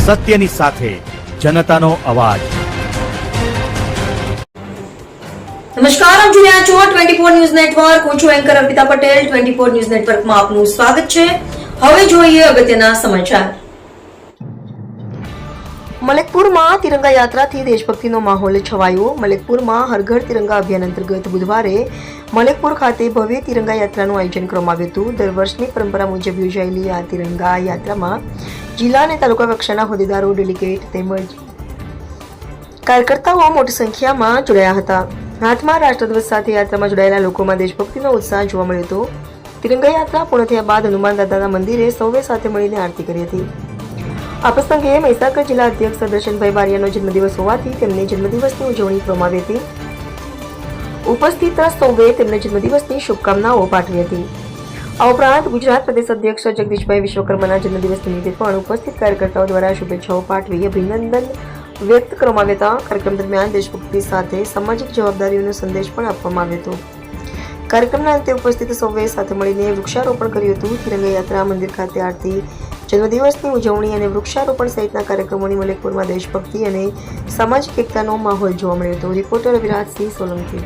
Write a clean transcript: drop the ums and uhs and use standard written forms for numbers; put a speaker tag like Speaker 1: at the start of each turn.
Speaker 1: સત્યની સાથે જનતાનો અવાજ।
Speaker 2: નમસ્કાર, આપ જોઈ રહ્યા છો 24 ન્યૂઝ નેટવર્ક। હું છું એન્કર અર્પિતા પટેલ। 24 ન્યૂઝ નેટવર્કમાં આપનું સ્વાગત છે। હવે જોઈએ અગત્યના સમાચાર। મલેકપુરમાં તિરંગા યાત્રાથી દેશભક્તિનો માહોલ છવાયો। મલેકપુરમાં હર ઘર તિરંગા અભિયાન અંતર્ગત બુધવારે મલેકપુર ખાતે ભવ્ય તિરંગા યાત્રાનું આયોજન કરવામાં આવ્યું હતું। દર વર્ષની પરંપરા મુજબ યોજાયેલી આ તિરંગા યાત્રામાં જિલ્લા અને તાલુકા કક્ષાના હોદ્દેદારો, ડેલિગેટ તેમજ કાર્યકર્તાઓ મોટી સંખ્યામાં જોડાયા હતા। હાથમાં રાષ્ટ્રધ્વજ સાથે યાત્રામાં જોડાયેલા લોકોમાં દેશભક્તિનો ઉત્સાહ જોવા મળ્યો હતો। તિરંગા યાત્રા પૂર્ણ થયા બાદ હનુમાન દાદાના મંદિરે સૌએ સાથે મળીને આરતી કરી હતી। આ પ્રસંગે મહીસાગર જિલ્લા અધ્યક્ષ દર્શનભાઈ બારિયાનો જન્મદિવસ હોવાથી તેમની જન્મદિવસની ઉજવણી કરવામાં આવી હતી। ઉપસ્થિત સૌએ તેમને જન્મદિવસની શુભકામનાઓ પાઠવી હતી। આ ઉપરાંત ગુજરાત પ્રદેશ અધ્યક્ષ જગદીશભાઈ વિશ્વકર્માના જન્મદિવસ નિમિત્તે પણ ઉપસ્થિત કાર્યકર્તાઓ દ્વારા શુભેચ્છાઓ પાઠવી અભિનંદન વ્યક્ત કરવામાં આવ્યા હતા। કાર્યક્રમ દરમિયાન દેશભક્તિ સાથે સામાજિક જવાબદારીઓનો સંદેશ પણ આપવામાં આવ્યો હતો। કાર્યક્રમના અંતે ઉપસ્થિત સૌએ સાથે મળીને વૃક્ષારોપણ કર્યું હતું। તિરંગા યાત્રા, મંદિર ખાતે આરતી, જન્મદિવસની ઉજવણી અને વૃક્ષારોપણ સહિતના કાર્યક્રમોની મલેકપુરમાં દેશભક્તિ અને સામાજિક એકતાનો માહોલ જોવા મળ્યો હતો। રિપોર્ટર વિરાજસિંહ સોલંકી।